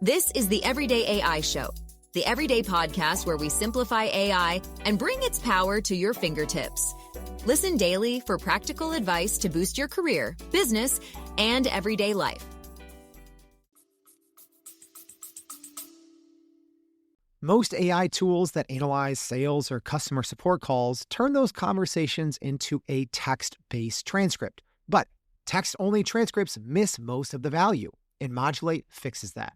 This is the Everyday AI Show, the everyday podcast where we simplify AI and bring its power to your fingertips. Listen daily for practical advice to boost your career, business, and everyday life. Most AI tools that analyze sales or customer support calls turn those conversations into a text-based transcript. But text-only transcripts miss most of the value, and Modulate fixes that.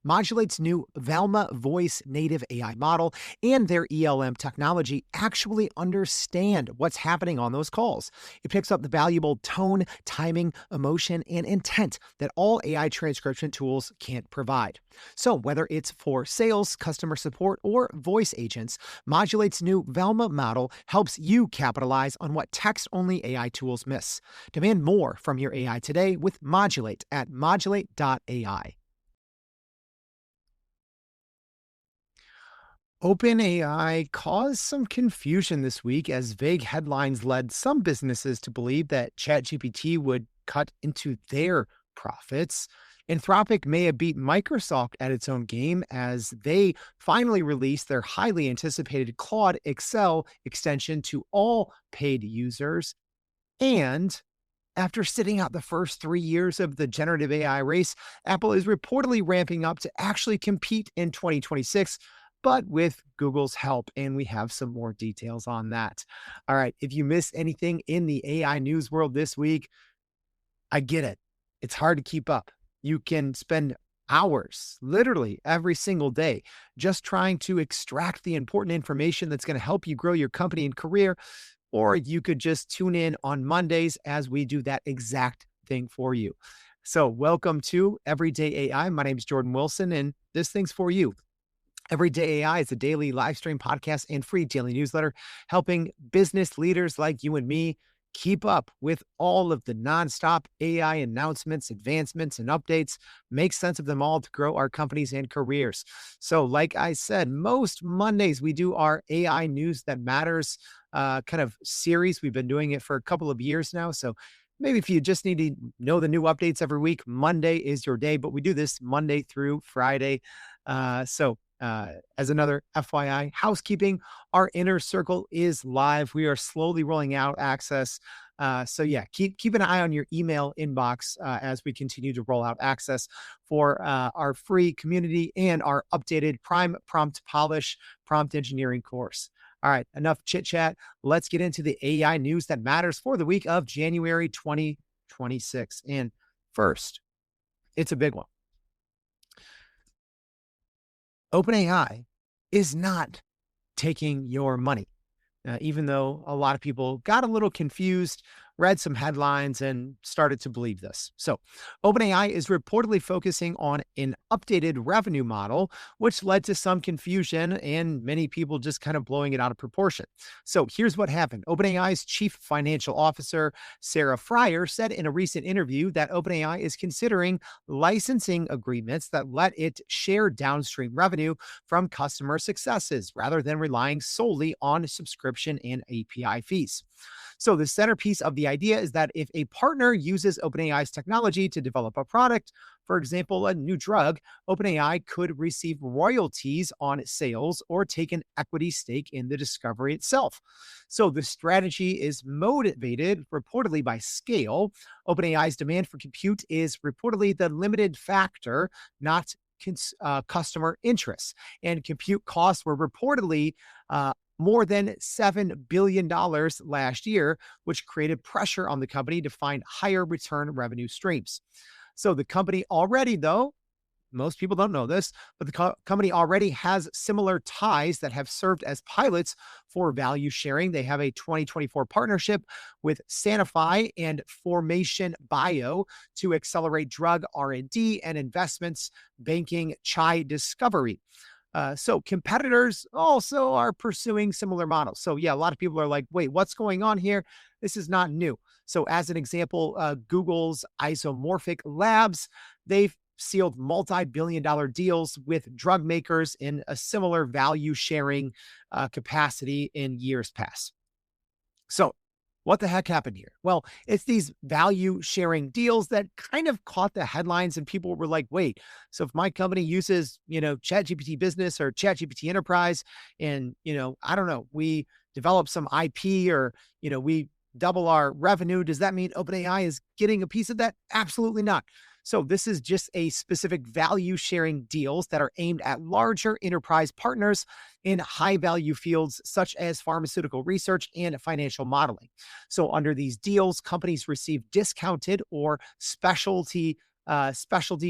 Modulate's new Velma voice native AI model and their ELM technology actually understand what's happening on those calls. It picks up the valuable tone, timing, emotion, and intent that all AI transcription tools can't provide. So whether it's for sales, customer support, or voice agents, Modulate's new Velma model helps you capitalize on what text-only AI tools miss. Demand more from your AI today with Modulate at modulate.ai. OpenAI caused some confusion this week as vague headlines led some businesses to believe that ChatGPT would cut into their profits. Anthropic may have beat Microsoft at its own game as they finally released their highly anticipated Claude Excel extension to all paid users. And after sitting out the first 3 years of the generative AI race, Apple is reportedly ramping up to actually compete in 2026. But with Google's help, and we have some more details on that. All right, if you missed anything in the AI news world this week, I get it. It's hard to keep up. You can spend hours, literally every single day, just trying to extract the important information that's going to help you grow your company and career, or you could just tune in on Mondays as we do that exact thing for you. So welcome to Everyday AI. My name is Jordan Wilson, and this thing's for you. Everyday AI is a daily live stream podcast and free daily newsletter helping business leaders like you and me keep up with all of the nonstop AI announcements, advancements, and updates, make sense of them all to grow our companies and careers. So like I said, most Mondays we do our AI News That Matters kind of series. We've been doing it for a couple of years now. So maybe if you just need to know the new updates every week, Monday is your day, but we do this Monday through Friday. As another FYI, housekeeping, our inner circle is live. We are slowly rolling out access. Keep an eye on your email inbox as we continue to roll out access for our free community and our updated Prime Prompt Polish prompt engineering course. All right, enough chit chat. Let's get into the AI news that matters for the week of January 2026. And first, it's a big one. OpenAI is not taking your money, even though a lot of people got a little confused, read some headlines, and started to believe this. So OpenAI is reportedly focusing on an updated revenue model, which led to some confusion and many people just kind of blowing it out of proportion. So here's what happened. OpenAI's chief financial officer, Sarah Fryer, said in a recent interview that OpenAI is considering licensing agreements that let it share downstream revenue from customer successes rather than relying solely on subscription and API fees. So the centerpiece of the idea is that if a partner uses OpenAI's technology to develop a product, for example, a new drug, OpenAI could receive royalties on sales or take an equity stake in the discovery itself. So the strategy is motivated reportedly by scale. OpenAI's demand for compute is reportedly the limited factor, not customer interests. And compute costs were reportedly more than $7 billion last year, which created pressure on the company to find higher return revenue streams. So the company already, though, most people don't know this, but the company already has similar ties that have served as pilots for value sharing. They have a 2024 partnership with Sanofi and Formation Bio to accelerate drug R&D and investments banking chai discovery. So competitors also are pursuing similar models. So yeah, a lot of people are like, wait, what's going on here? This is not new. So as an example, Google's Isomorphic Labs, they've sealed multi-billion-dollar deals with drug makers in a similar value sharing capacity in years past. So What the heck happened here? Well, it's these value sharing deals that kind of caught the headlines, and people were like, wait, so if my company uses, ChatGPT Business or ChatGPT Enterprise, and, I don't know, we develop some IP, or, we double our revenue, does that mean OpenAI is getting a piece of that? Absolutely not. So this is just a specific value sharing deals that are aimed at larger enterprise partners in high value fields such as pharmaceutical research and financial modeling. So under these deals, companies receive discounted or specialty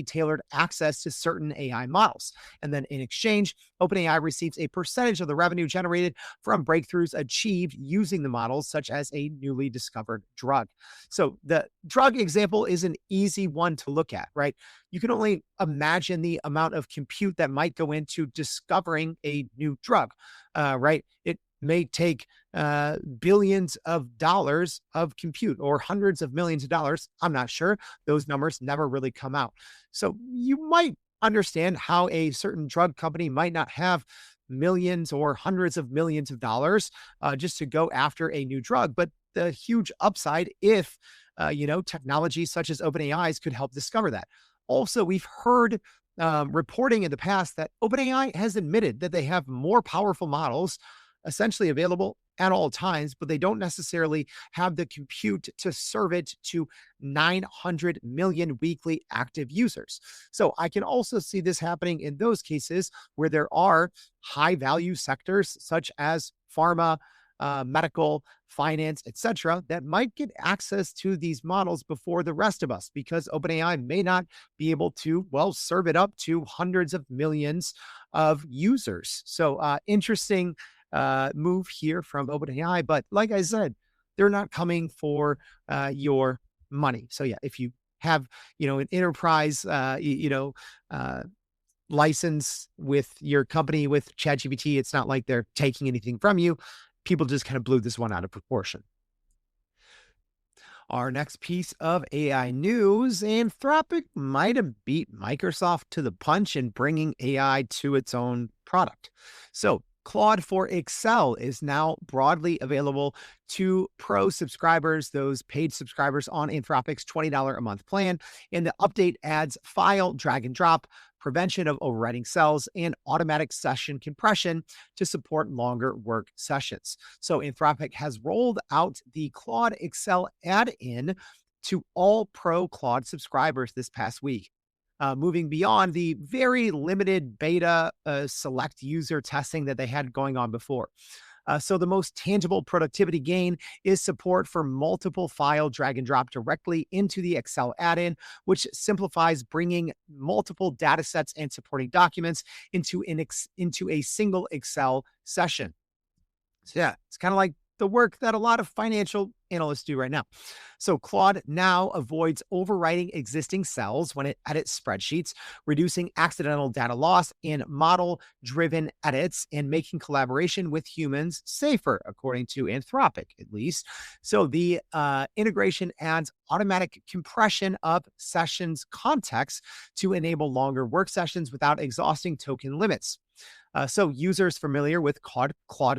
tailored access to certain AI models. And then in exchange, OpenAI receives a percentage of the revenue generated from breakthroughs achieved using the models, such as a newly discovered drug. So the drug example is an easy one to look at, right? You can only imagine the amount of compute that might go into discovering a new drug, right? It may take billions of dollars of compute, or hundreds of millions of dollars. I'm not sure. Those numbers never really come out. So you might understand how a certain drug company might not have millions or hundreds of millions of dollars just to go after a new drug, but the huge upside if technology such as OpenAI's could help discover that. Also, we've heard reporting in the past that OpenAI has admitted that they have more powerful models essentially available at all times, but they don't necessarily have the compute to serve it to 900 million weekly active users. So I can also see this happening in those cases where there are high value sectors such as pharma, medical, finance, etc., that might get access to these models before the rest of us, because OpenAI may not be able to, well, serve it up to hundreds of millions of users. So interesting move here from OpenAI. But like I said, they're not coming for your money. So yeah, if you have, an enterprise, license with your company with ChatGPT, it's not like they're taking anything from you. People just kind of blew this one out of proportion. Our next piece of AI news: Anthropic might have beat Microsoft to the punch in bringing AI to its own product. So, Claude for Excel is now broadly available to pro subscribers, those paid subscribers on Anthropic's $20 a month plan. And the update adds file drag and drop, prevention of overwriting cells, and automatic session compression to support longer work sessions. So Anthropic has rolled out the Claude Excel add-in to all pro Claude subscribers this past week. Moving beyond the very limited beta select user testing that they had going on before. So the most tangible productivity gain is support for multiple file drag and drop directly into the Excel add-in, which simplifies bringing multiple data sets and supporting documents into a single Excel session. So yeah, it's kind of like the work that a lot of financial analysts do right now. So Claude now avoids overwriting existing cells when it edits spreadsheets, reducing accidental data loss and model-driven edits, and making collaboration with humans safer, according to Anthropic, at least. So the integration adds automatic compression of sessions context to enable longer work sessions without exhausting token limits. So users familiar with Claude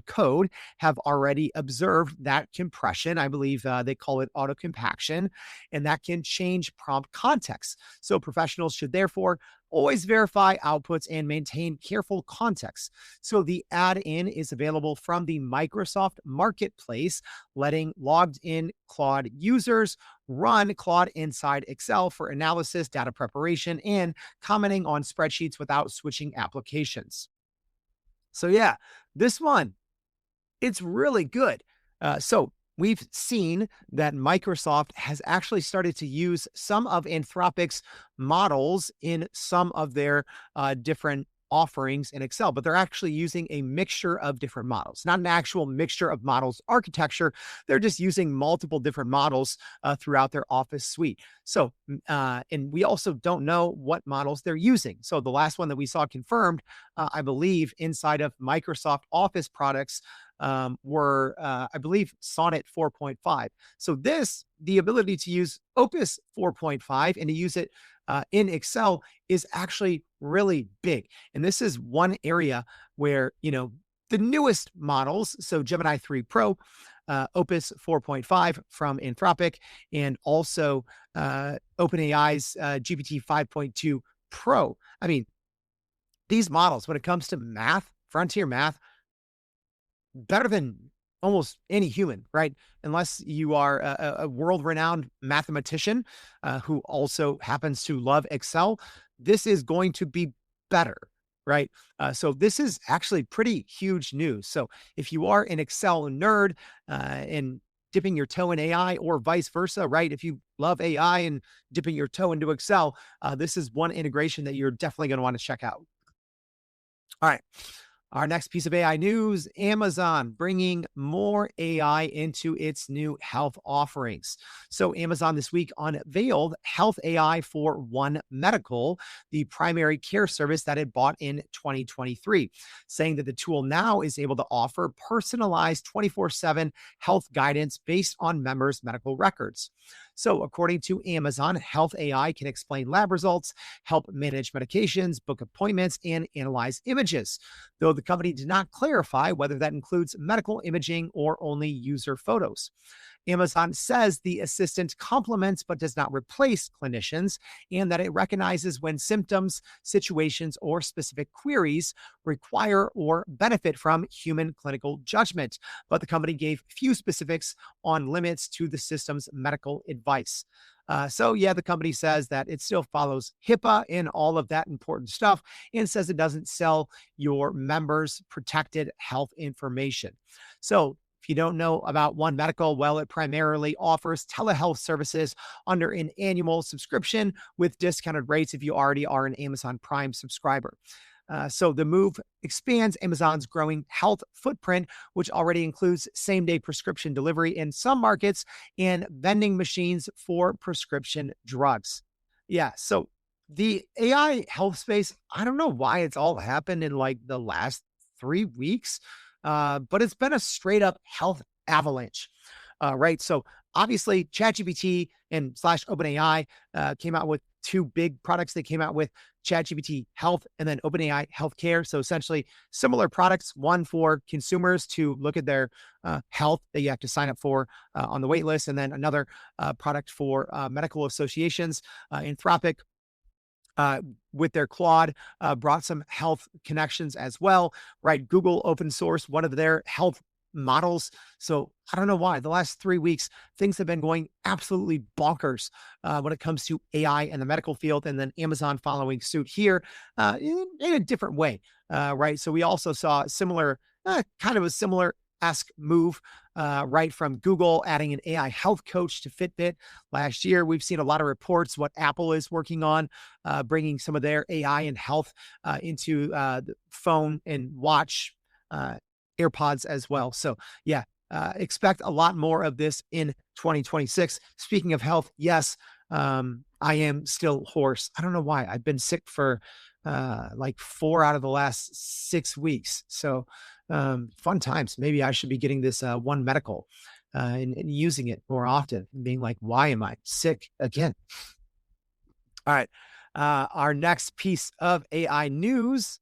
Code have already observed that compression. I believe they call it auto compaction, and that can change prompt context. So professionals should therefore always verify outputs and maintain careful context. So the add-in is available from the Microsoft Marketplace, letting logged in Claude users run Claude inside Excel for analysis, data preparation, and commenting on spreadsheets without switching applications. So yeah, this one, it's really good. So we've seen that Microsoft has actually started to use some of Anthropic's models in some of their different offerings in Excel, but they're actually using a mixture of different models, not an actual mixture of models architecture. They're just using multiple different models throughout their Office suite. So, and we also don't know what models they're using. So the last one that we saw confirmed, I believe, inside of Microsoft Office products were, I believe, Sonnet 4.5. So the ability to use Opus 4.5 and to use it in Excel is actually really big. And this is one area where, The newest models, so Gemini 3 Pro, Opus 4.5 from Anthropic, and also OpenAI's GPT 5.2 Pro. I mean, these models, when it comes to math, frontier math, better than almost any human, right? Unless you are a world-renowned mathematician who also happens to love Excel, this is going to be better, right? So this is actually pretty huge news. So if you are an Excel nerd and dipping your toe in AI or vice versa, right? If you love AI and dipping your toe into Excel, this is one integration that you're definitely going to want to check out. All right. Our next piece of AI news, Amazon bringing more AI into its new health offerings. So Amazon this week unveiled Health AI for One Medical, the primary care service that it bought in 2023, saying that the tool now is able to offer personalized 24/7 health guidance based on members' medical records. So, according to Amazon, Health AI can explain lab results, help manage medications, book appointments, and analyze images, though the company did not clarify whether that includes medical imaging or only user photos. Amazon says the assistant complements but does not replace clinicians, and that it recognizes when symptoms, situations, or specific queries require or benefit from human clinical judgment. But the company gave few specifics on limits to the system's medical advice. So, the company says that it still follows HIPAA and all of that important stuff, and says it doesn't sell your members' protected health information. So, if you don't know about One Medical, well, it primarily offers telehealth services under an annual subscription with discounted rates if you already are an Amazon Prime subscriber. So the move expands Amazon's growing health footprint, which already includes same day prescription delivery in some markets and vending machines for prescription drugs. Yeah. So the AI health space, I don't know why it's all happened in like the last 3 weeks, but it's been a straight up health avalanche. Right. So obviously, ChatGPT and slash OpenAI came out with two big products. They came out with ChatGPT Health and then OpenAI Healthcare. So essentially, similar products. One for consumers to look at their health that you have to sign up for on the wait list, and then another product for medical associations. Anthropic with their Claude, brought some health connections as well, right? Google open source one of their health models. So I don't know why. The last 3 weeks, things have been going absolutely bonkers when it comes to AI and the medical field, and then Amazon following suit here in a different way, right? So we also saw similar, kind of a similar esque move, right, from Google adding an AI health coach to Fitbit last year. We've seen a lot of reports what Apple is working on, bringing some of their AI and health into the phone and watch, AirPods as well. So, expect a lot more of this in 2026. Speaking of health, yes, I am still hoarse. I don't know why. I've been sick for like 4 out of the last 6 weeks. So, fun times. Maybe I should be getting this One Medical and using it more often, and being like, why am I sick again? All right. Our next piece of AI news,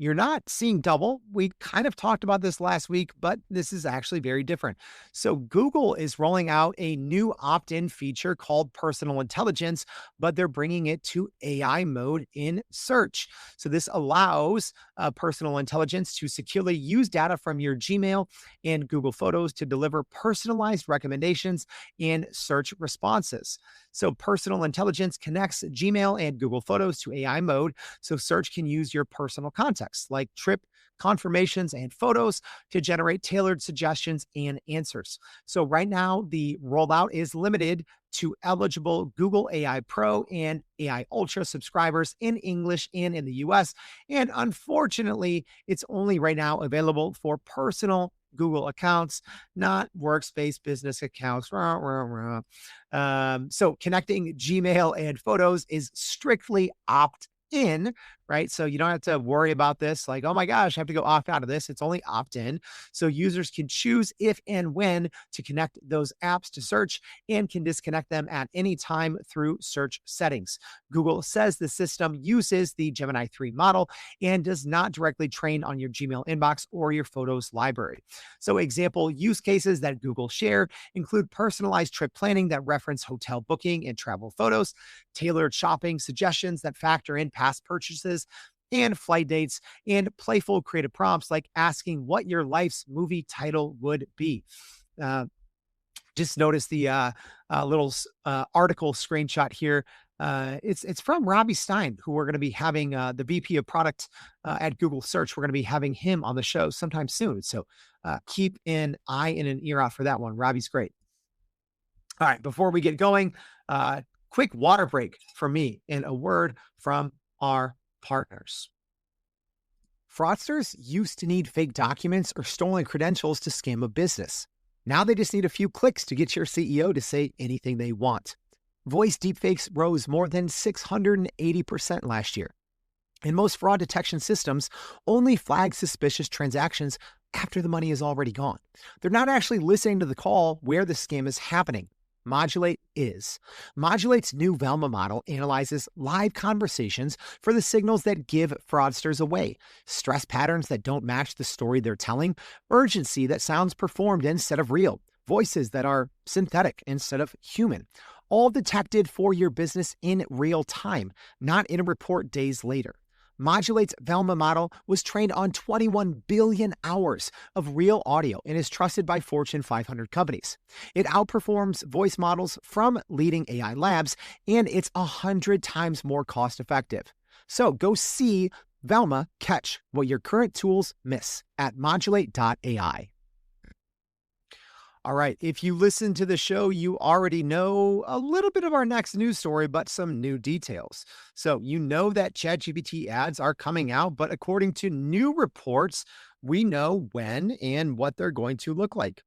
you're not seeing double. We kind of talked about this last week, but this is actually very different. So, Google is rolling out a new opt in feature called personal intelligence, but they're bringing it to AI mode in search. So, this allows personal intelligence to securely use data from your Gmail and Google Photos to deliver personalized recommendations and search responses. So, personal intelligence connects Gmail and Google Photos to AI mode so search can use your personal context like trip confirmations and photos to generate tailored suggestions and answers. So right now, the rollout is limited to eligible Google AI Pro and AI Ultra subscribers in English and in the US. And unfortunately, it's only right now available for personal Google accounts, not workspace business accounts. Rah, rah, rah. So connecting Gmail and photos is strictly opt in, right? So you don't have to worry about this like, oh my gosh, I have to go opt out of this. It's only opt in. So users can choose if and when to connect those apps to search and can disconnect them at any time through search settings. Google says the system uses the Gemini 3 model and does not directly train on your Gmail inbox or your photos library. So, example use cases that Google share include personalized trip planning that reference hotel booking and travel photos, tailored shopping suggestions that factor in past purchases and flight dates, and playful creative prompts like asking what your life's movie title would be. Uh, just notice the little article screenshot here. It's from Robbie Stein, who we're going to be having the VP of product at Google Search. We're going to be having him on the show sometime soon. So keep an eye and an ear out for that one. Robbie's great. All right, before we get going, quick water break from me and a word from our partners. Fraudsters used to need fake documents or stolen credentials to scam a business. Now they just need a few clicks to get your CEO to say anything they want. Voice deepfakes rose more than 680% last year. And most fraud detection systems only flag suspicious transactions after the money is already gone. They're not actually listening to the call where the scam is happening. Modulate is. Modulate's new Velma model analyzes live conversations for the signals that give fraudsters away, stress patterns that don't match the story they're telling, urgency that sounds performed instead of real, voices that are synthetic instead of human, all detected for your business in real time, not in a report days later. Modulate's Velma model was trained on 21 billion hours of real audio and is trusted by Fortune 500 companies. It outperforms voice models from leading AI labs, and it's 100 times more cost-effective. So go see Velma catch what your current tools miss at modulate.ai. All right. If you listen to the show, you already know a little bit of our next news story, but some new details. So you know that ChatGPT ads are coming out, but according to new reports, we know when and what they're going to look like.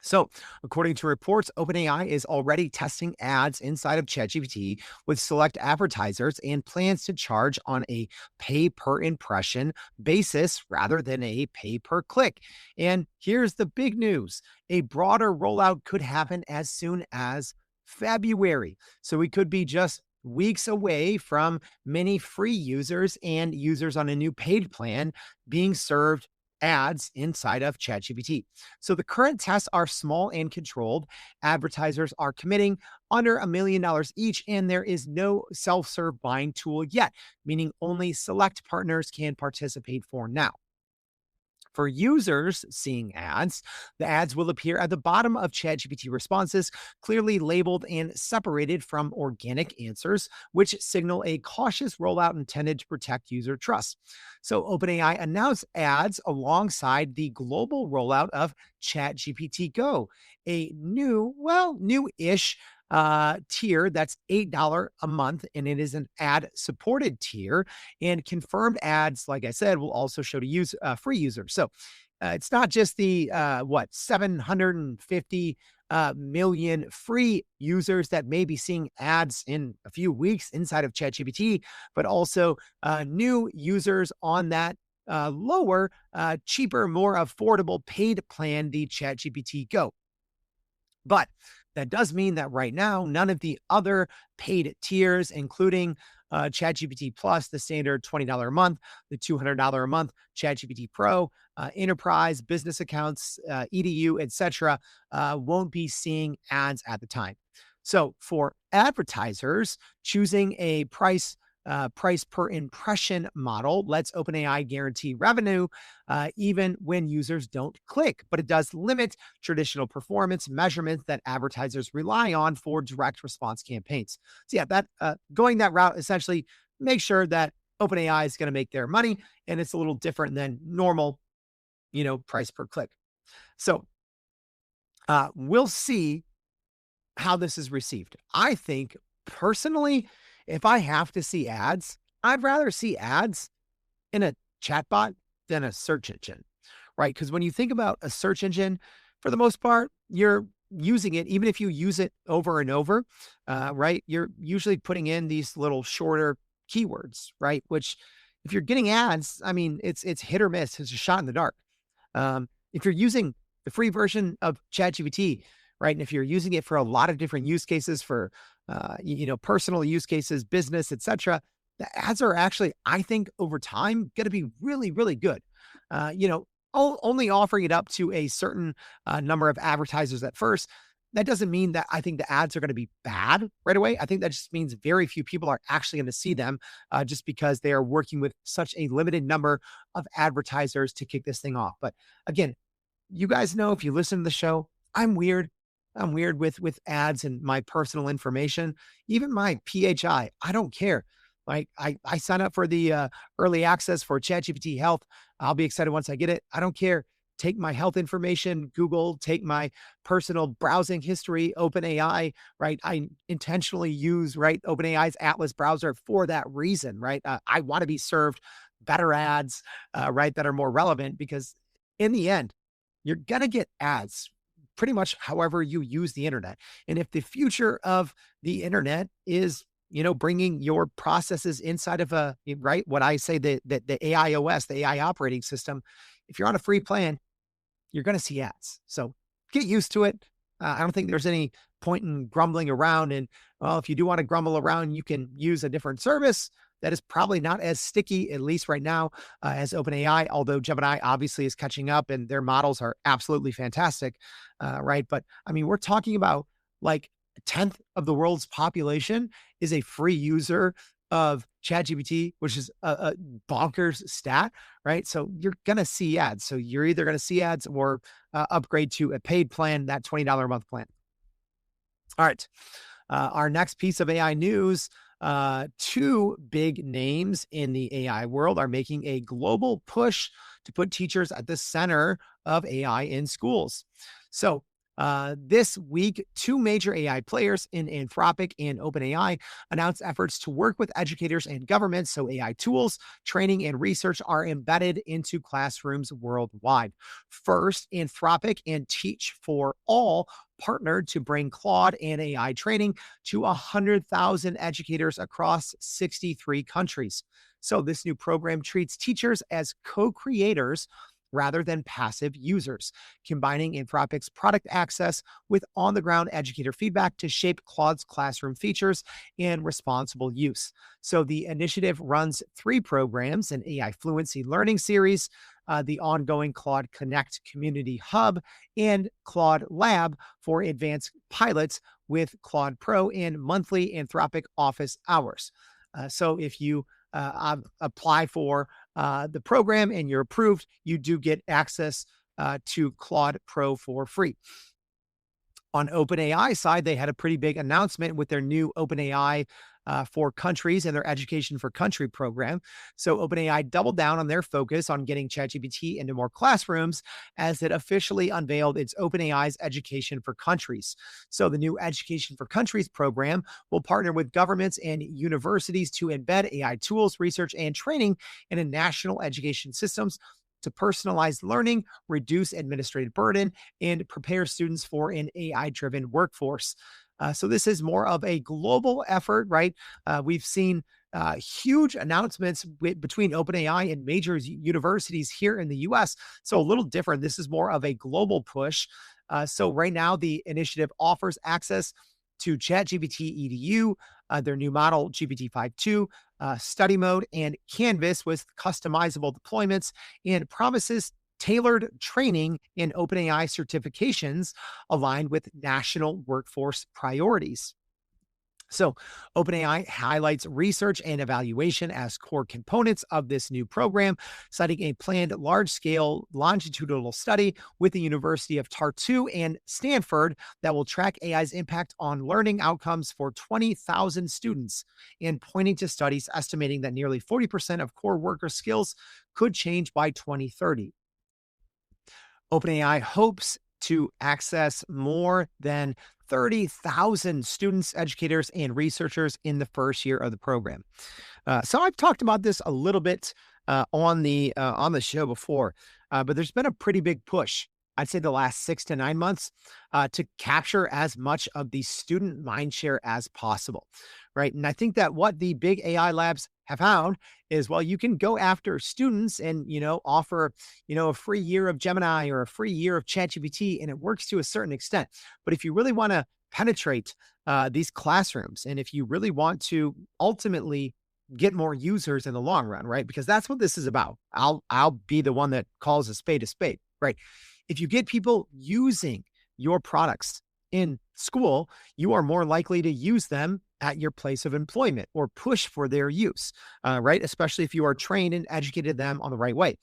So, according to reports, OpenAI is already testing ads inside of ChatGPT with select advertisers and plans to charge on a pay per impression basis rather than a pay per click. And here's the big news: a broader rollout could happen as soon as February. So, we could be just weeks away from many free users and users on a new paid plan being served ads inside of ChatGPT. So the current tests are small and controlled. Advertisers are committing under $1 million each, and there is no self-serve buying tool yet, meaning only select partners can participate for now. For users seeing ads, the ads will appear at the bottom of ChatGPT responses, clearly labeled and separated from organic answers, which signal a cautious rollout intended to protect user trust. So OpenAI announced ads alongside the global rollout of ChatGPT Go, a new-ish tier that's $8 a month, and it is an ad supported tier. And confirmed ads, like I said, will also show to use free users. So it's not just the 750 million free users that may be seeing ads in a few weeks inside of ChatGPT, but also new users on that lower, cheaper, more affordable paid plan, the ChatGPT Go. But that does mean that right now, none of the other paid tiers, including ChatGPT Plus, the standard $20 a month, the $200 a month, ChatGPT Pro, enterprise, business accounts, EDU, etc., won't be seeing ads at the time. So for advertisers, choosing a price per impression model lets OpenAI guarantee revenue even when users don't click, but it does limit traditional performance measurements that advertisers rely on for direct response campaigns. So yeah, that going that route essentially makes sure that OpenAI is going to make their money, and it's a little different than normal, price per click. So we'll see how this is received. I think personally, if I have to see ads, I'd rather see ads in a chatbot than a search engine, right? Because when you think about a search engine, for the most part, you're using it, even if you use it over and over, right? You're usually putting in these little shorter keywords, right? Which if you're getting ads, I mean, it's hit or miss. It's a shot in the dark. If you're using the free version of ChatGPT, right, and if you're using it for a lot of different use cases for, personal use cases, business, etc., the ads are actually, I think, over time, going to be really, really good. Only offering it up to a certain number of advertisers at first. That doesn't mean that I think the ads are going to be bad right away. I think that just means very few people are actually going to see them just because they are working with such a limited number of advertisers to kick this thing off. But again, you guys know if you listen to the show, I'm weird. I'm weird with ads and my personal information, even my PHI. I don't care. Like I sign up for the early access for ChatGPT Health. I'll be excited once I get it. I don't care. Take my health information, Google, take my personal browsing history, OpenAI, right? I intentionally use, right, OpenAI's Atlas browser for that reason, right? I want to be served better ads, right, that are more relevant because in the end, you're going to get ads pretty much however you use the internet. And if the future of the internet is, bringing your processes inside of right, what I say, the AI OS, the AI operating system, if you're on a free plan, you're going to see ads. So get used to it. I don't think there's any point in grumbling around. And well, if you do want to grumble around, you can use a different service that is probably not as sticky, at least right now, as OpenAI, although Gemini obviously is catching up and their models are absolutely fantastic, right? But I mean, we're talking about like a tenth of the world's population is a free user of ChatGPT, which is a bonkers stat, right? So you're going to see ads. So you're either going to see ads or upgrade to a paid plan, that $20 a month plan. All right. Our next piece of AI news, two big names in the AI world are making a global push to put teachers at the center of AI in schools. So this week, two major AI players in Anthropic and OpenAI announced efforts to work with educators and governments so AI tools, training, and research are embedded into classrooms worldwide. First, Anthropic and Teach for All partnered to bring Claude and AI training to 100,000 educators across 63 countries. So this new program treats teachers as co-creators rather than passive users, combining Anthropic's product access with on-the-ground educator feedback to shape Claude's classroom features and responsible use. So the initiative runs 3 programs: an AI fluency learning series, the ongoing Claude Connect Community Hub, and Claude Lab for advanced pilots with Claude Pro and monthly Anthropic office hours. So if you apply for the program and you're approved, you do get access to Claude Pro for free. On OpenAI side, they had a pretty big announcement with their new OpenAI for countries and their Education for Country program. So OpenAI doubled down on their focus on getting ChatGPT into more classrooms as it officially unveiled its OpenAI's Education for Countries. So the new Education for Countries program will partner with governments and universities to embed AI tools, research, and training in national education systems to personalize learning, reduce administrative burden, and prepare students for an AI-driven workforce. So this is more of a global effort, right? We've seen huge announcements between OpenAI and major universities here in the US. So a little different. This is more of a global push. So right now, the initiative offers access to ChatGPT EDU, their new model GPT-5.2, study mode, and Canvas with customizable deployments, and promises tailored training and OpenAI certifications aligned with national workforce priorities. So OpenAI highlights research and evaluation as core components of this new program, citing a planned large-scale longitudinal study with the University of Tartu and Stanford that will track AI's impact on learning outcomes for 20,000 students, and pointing to studies estimating that nearly 40% of core worker skills could change by 2030. OpenAI hopes to access more than 30,000 students, educators, and researchers in the first year of the program. So I've talked about this a little bit on the show before, but there's been a pretty big push I'd say the last 6 to 9 months, to capture as much of the student mindshare as possible, right? And I think that what the big AI labs have found is, well, you can go after students and, offer, a free year of Gemini or a free year of ChatGPT, and it works to a certain extent. But if you really want to penetrate these classrooms, and if you really want to ultimately get more users in the long run, right? Because that's what this is about. I'll be the one that calls a spade, right? If you get people using your products in school, you are more likely to use them at your place of employment or push for their use, right? Especially if you are trained and educated them on the right way.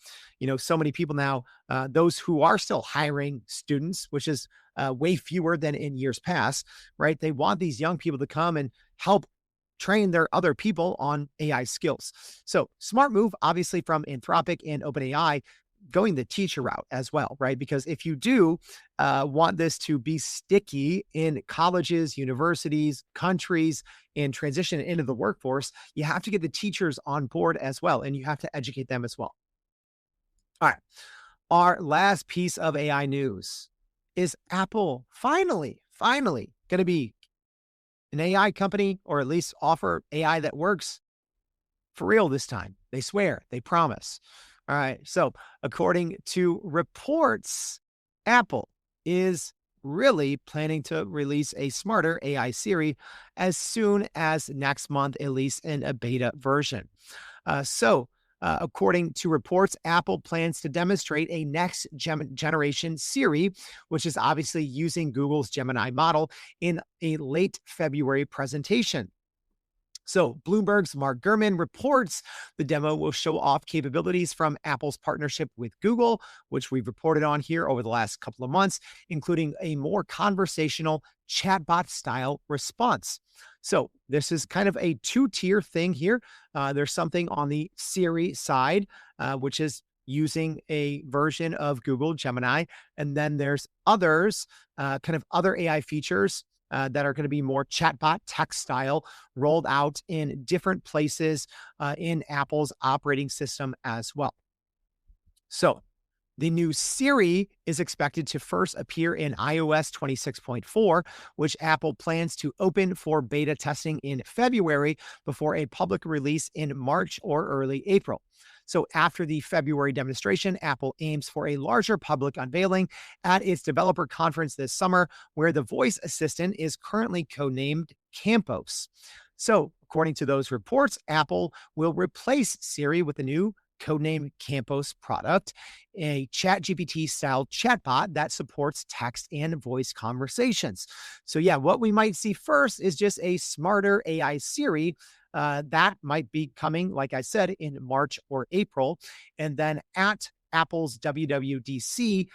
So many people now, those who are still hiring students, which is way fewer than in years past, right? They want these young people to come and help train their other people on AI skills. So smart move, obviously, from Anthropic and OpenAI, going the teacher route as well, right? Because if you do want this to be sticky in colleges, universities, countries, and transition into the workforce, you have to get the teachers on board as well, and you have to educate them as well. All right. Our last piece of AI news is Apple finally going to be an AI company, or at least offer AI that works for real this time. They swear, they promise. All right. So, according to reports, Apple is really planning to release a smarter AI Siri as soon as next month, at least in a beta version. According to reports, Apple plans to demonstrate a next generation Siri, which is obviously using Google's Gemini model, in a late February presentation. So, Bloomberg's Mark Gurman reports the demo will show off capabilities from Apple's partnership with Google, which we've reported on here over the last couple of months, including a more conversational chatbot style response. So, this is kind of a two-tier thing here. There's something on the Siri side, which is using a version of Google Gemini. And then there's others, kind of other AI features that are going to be more chatbot text style, rolled out in different places in Apple's operating system as well. So, the new Siri is expected to first appear in iOS 26.4, which Apple plans to open for beta testing in February before a public release in March or early April. So, after the February demonstration, Apple aims for a larger public unveiling at its developer conference this summer, where the voice assistant is currently codenamed Campos. So, according to those reports, Apple will replace Siri with a new codename Campos product, a ChatGPT style chatbot that supports text and voice conversations. So, yeah, what we might see first is just a smarter AI Siri. That might be coming, like I said, in March or April. And then at Apple's WWDC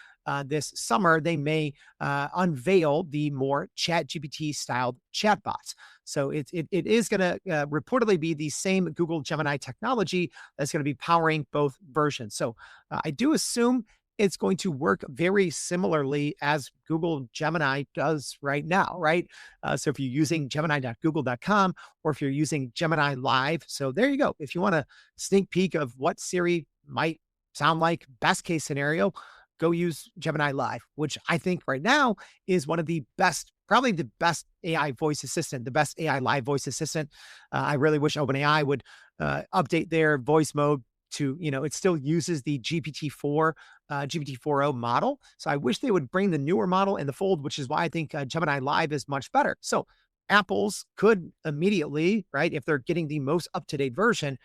this summer, they may unveil the more ChatGPT styled chatbots. So it is going to reportedly be the same Google Gemini technology that's going to be powering both versions. So I do assume it's going to work very similarly as Google Gemini does right now, right? So if you're using gemini.google.com, or if you're using Gemini Live, so there you go. If you want a sneak peek of what Siri might sound like, best case scenario, go use Gemini Live, which I think right now is one of the best, probably the best AI voice assistant, the best AI live voice assistant. I really wish OpenAI would update their voice mode to, it still uses the GPT-4, GPT-4o model. So I wish they would bring the newer model in the fold, which is why I think Gemini Live is much better. So Apple's could immediately, right, if they're getting the most up-to-date version,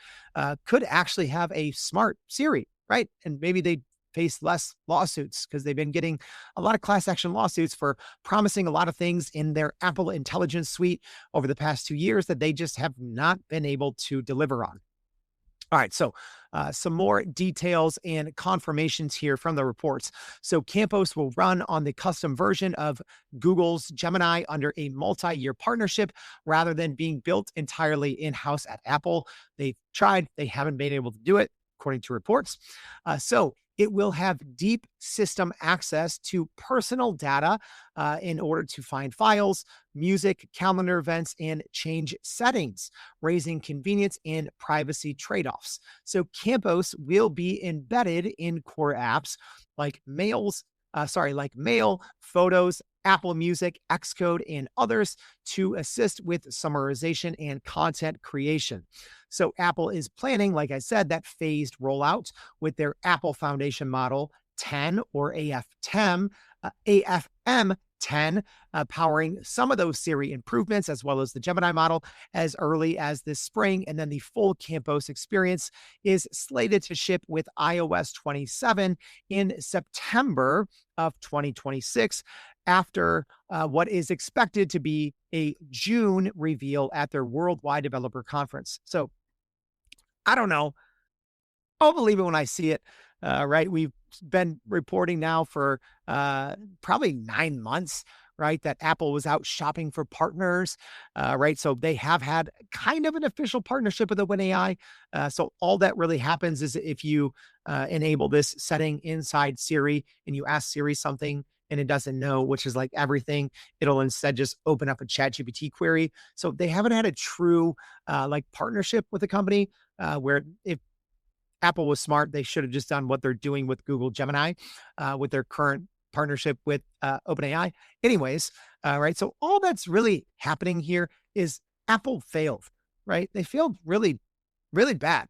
could actually have a smart Siri, right? And maybe they face less lawsuits because they've been getting a lot of class action lawsuits for promising a lot of things in their Apple Intelligence Suite over the past 2 years that they just have not been able to deliver on. All right, so some more details and confirmations here from the reports. So Campos will run on the custom version of Google's Gemini under a multi-year partnership rather than being built entirely in-house at Apple. They've tried, they haven't been able to do it, according to reports. So it will have deep system access to personal data in order to find files, music, calendar events, and change settings, raising convenience and privacy trade-offs. So Campos will be embedded in core apps like Mails, like Mail, Photos, Apple Music, Xcode, and others to assist with summarization and content creation. So Apple is planning, like I said, that phased rollout with their Apple Foundation Model 10 or AFM 10, powering some of those Siri improvements, as well as the Gemini model, as early as this spring. And then the full Campos experience is slated to ship with iOS 27 in September of 2026, after what is expected to be a June reveal at their Worldwide Developer Conference. So I don't know. I'll believe it when I see it. Right. We've been reporting now for probably 9 months, right, that Apple was out shopping for partners. Right. So they have had kind of an official partnership with OpenAI. So all that really happens is if you enable this setting inside Siri and you ask Siri something and it doesn't know, which is like everything, it'll instead just open up a ChatGPT query. So they haven't had a true like partnership with the company, where if Apple was smart, they should have just done what they're doing with Google Gemini, with their current partnership with OpenAI. Anyways, right. So all that's really happening here is Apple failed, right? They failed really, really bad.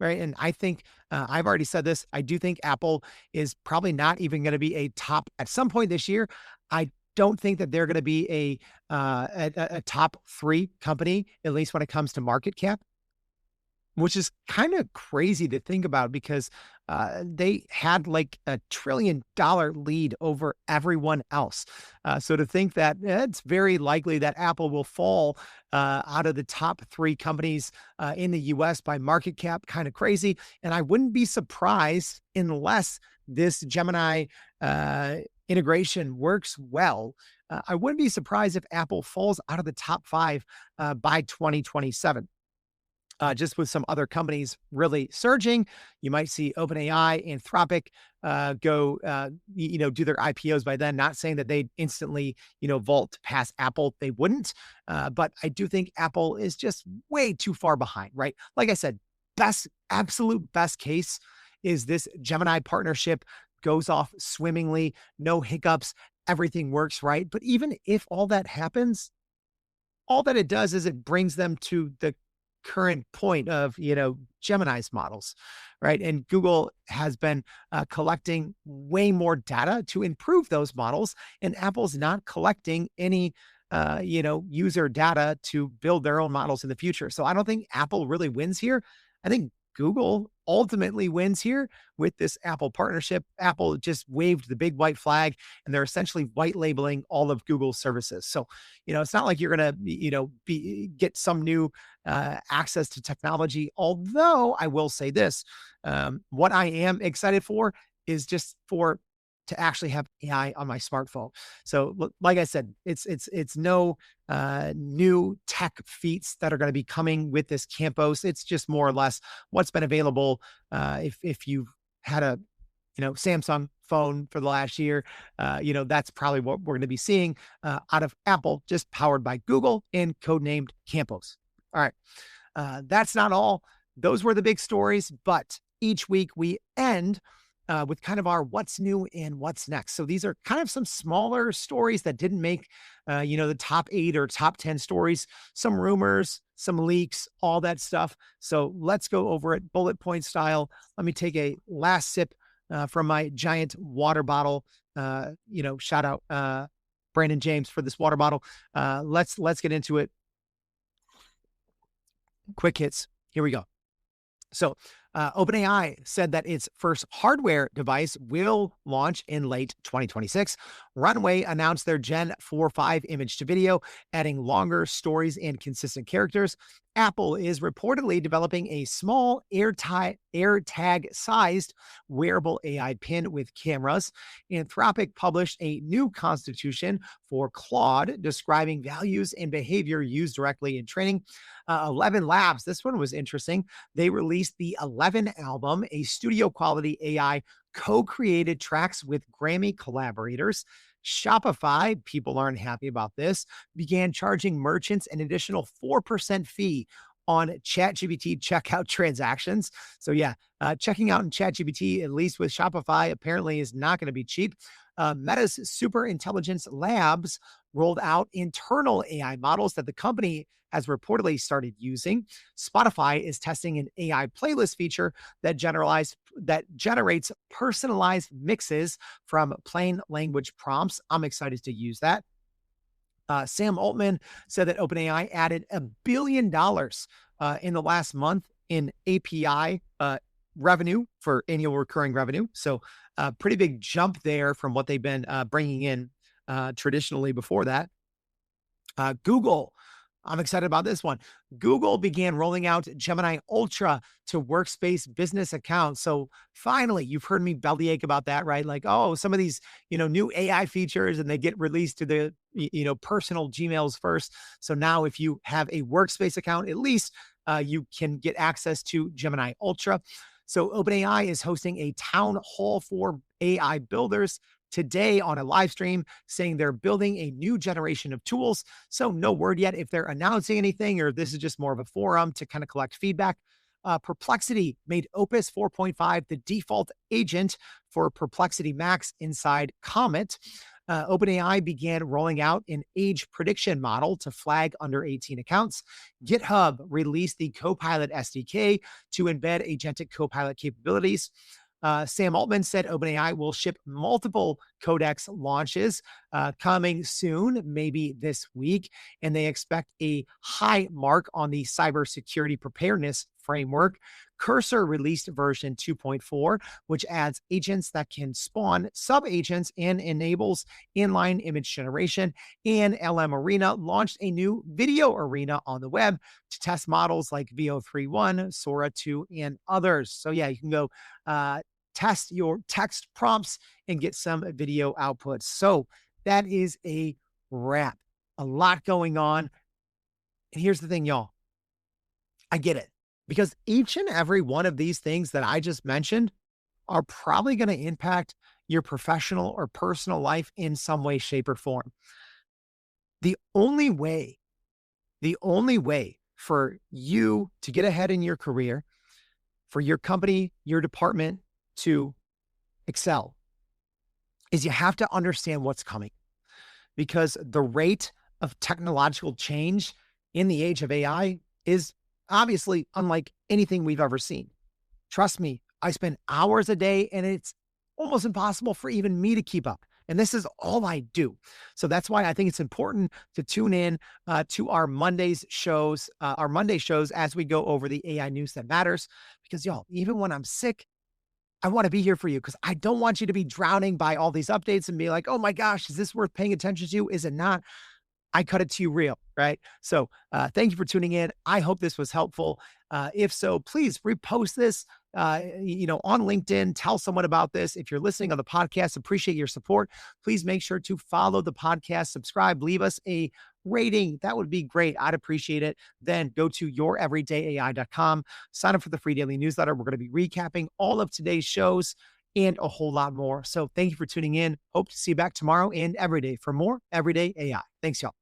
Right. And I think I've already said this. I do think Apple is probably not even going to be a top at some point this year. I don't think that they're going to be a top three company, at least when it comes to market cap, which is kind of crazy to think about because they had like $1 trillion lead over everyone else. So to think that it's very likely that Apple will fall out of the top three companies in the US by market cap, kind of crazy. And I wouldn't be surprised unless this Gemini integration works well. I wouldn't be surprised if Apple falls out of the top five by 2027. Just with some other companies really surging. You might see OpenAI, Anthropic go, do their IPOs by then. Not saying that they'd instantly, vault past Apple. They wouldn't. But I do think Apple is just way too far behind, right? Like I said, absolute best case is this Gemini partnership goes off swimmingly, no hiccups, everything works right. But even if all that happens, all that it does is it brings them to the current point of, Gemini's models, right? And Google has been collecting way more data to improve those models, and Apple's not collecting any, user data to build their own models in the future. So I don't think Apple really wins here. I think Google ultimately wins here with this Apple partnership. Apple just waved the big white flag and they're essentially white labeling all of Google's services. So, it's not like you're going to, get some new access to technology. Although I will say this, what I am excited for is just to actually have AI on my smartphone. So like I said, it's no new tech feats that are going to be coming with this Campos. It's just more or less what's been available. If you've had a Samsung phone for the last year, that's probably what we're going to be seeing out of Apple, just powered by Google and codenamed Campos. All right. That's not all. Those were the big stories, but each week we end with kind of our what's new and what's next. So these are kind of some smaller stories that didn't make, the top 8 or top 10 stories, some rumors, some leaks, all that stuff. So let's go over it bullet point style. Let me take a last sip from my giant water bottle. Shout out Brandon James for this water bottle. Let's get into it. Quick hits. Here we go. So OpenAI said that its first hardware device will launch in late 2026. Runway announced their Gen 4.5 image to video, adding longer stories and consistent characters. Apple is reportedly developing a small AirTag-sized wearable AI pin with cameras. Anthropic published a new constitution for Claude, describing values and behavior used directly in training. 11 Labs, this one was interesting. They released the 11 album, a studio-quality AI co-created tracks with Grammy collaborators. Shopify, people aren't happy about this, began charging merchants an additional 4% fee on ChatGPT checkout transactions. So yeah, checking out in ChatGPT, at least with Shopify, apparently is not going to be cheap. Meta's Super Intelligence Labs rolled out internal AI models that the company has reportedly started using. Spotify is testing an AI playlist feature that generates personalized mixes from plain language prompts. I'm excited to use that. Sam Altman said that OpenAI added $1 billion in the last month in API revenue for annual recurring revenue. So a pretty big jump there from what they've been bringing in traditionally before that. Google, I'm excited about this one. Google began rolling out Gemini Ultra to workspace business accounts. So finally, you've heard me bellyache about that, right? Like, oh, some of these, new AI features and they get released to the, personal Gmails first. So now if you have a workspace account, at least you can get access to Gemini Ultra. So OpenAI is hosting a town hall for AI builders today on a live stream saying they're building a new generation of tools. So no word yet if they're announcing anything or this is just more of a forum to kind of collect feedback. Perplexity made Opus 4.5 the default agent for Perplexity Max inside Comet. OpenAI began rolling out an age prediction model to flag under 18 accounts. GitHub released the Copilot SDK to embed agentic Copilot capabilities. Sam Altman said OpenAI will ship multiple Codex launches coming soon, maybe this week, and they expect a high mark on the cybersecurity preparedness framework. Cursor released version 2.4, which adds agents that can spawn sub-agents and enables inline image generation. And LM Arena launched a new video arena on the web to test models like VO31, Sora 2, and others. So yeah, you can go test your text prompts and get some video outputs. So that is a wrap. A lot going on. And here's the thing, y'all. I get it. Because each and every one of these things that I just mentioned are probably going to impact your professional or personal life in some way, shape, or form. The only way for you to get ahead in your career, for your company, your department to excel, is you have to understand what's coming. Because the rate of technological change in the age of AI is obviously unlike anything we've ever seen. Trust me, I spend hours a day and it's almost impossible for even me to keep up. And this is all I do. So that's why I think it's important to tune in to our Monday shows as we go over the AI news that matters. Because y'all, even when I'm sick, I want to be here for you because I don't want you to be drowning by all these updates and be like, oh my gosh, is this worth paying attention to? Is it not? I cut it to you real, right? So thank you for tuning in. I hope this was helpful. If so, please repost this, on LinkedIn. Tell someone about this. If you're listening on the podcast, appreciate your support. Please make sure to follow the podcast, subscribe, leave us a rating. That would be great. I'd appreciate it. Then go to youreverydayai.com, sign up for the free daily newsletter. We're going to be recapping all of today's shows and a whole lot more. So thank you for tuning in. Hope to see you back tomorrow and every day for more Everyday AI. Thanks, y'all.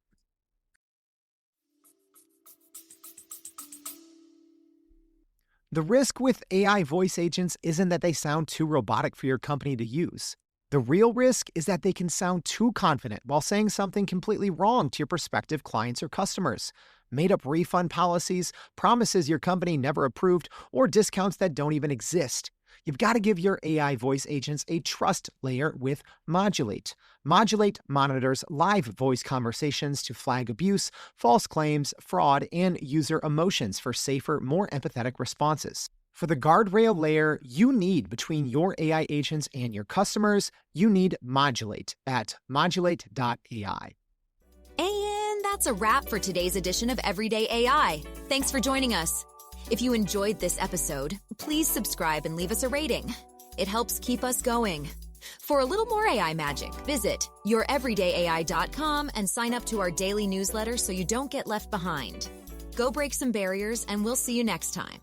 The risk with AI voice agents isn't that they sound too robotic for your company to use. The real risk is that they can sound too confident while saying something completely wrong to your prospective clients or customers. Made-up refund policies, promises your company never approved, or discounts that don't even exist. You've got to give your AI voice agents a trust layer with Modulate. Modulate monitors live voice conversations to flag abuse, false claims, fraud, and user emotions for safer, more empathetic responses. For the guardrail layer you need between your AI agents and your customers, you need Modulate at modulate.ai. And that's a wrap for today's edition of Everyday AI. Thanks for joining us. If you enjoyed this episode, please subscribe and leave us a rating. It helps keep us going. For a little more AI magic, visit youreverydayai.com and sign up to our daily newsletter so you don't get left behind. Go break some barriers, and we'll see you next time.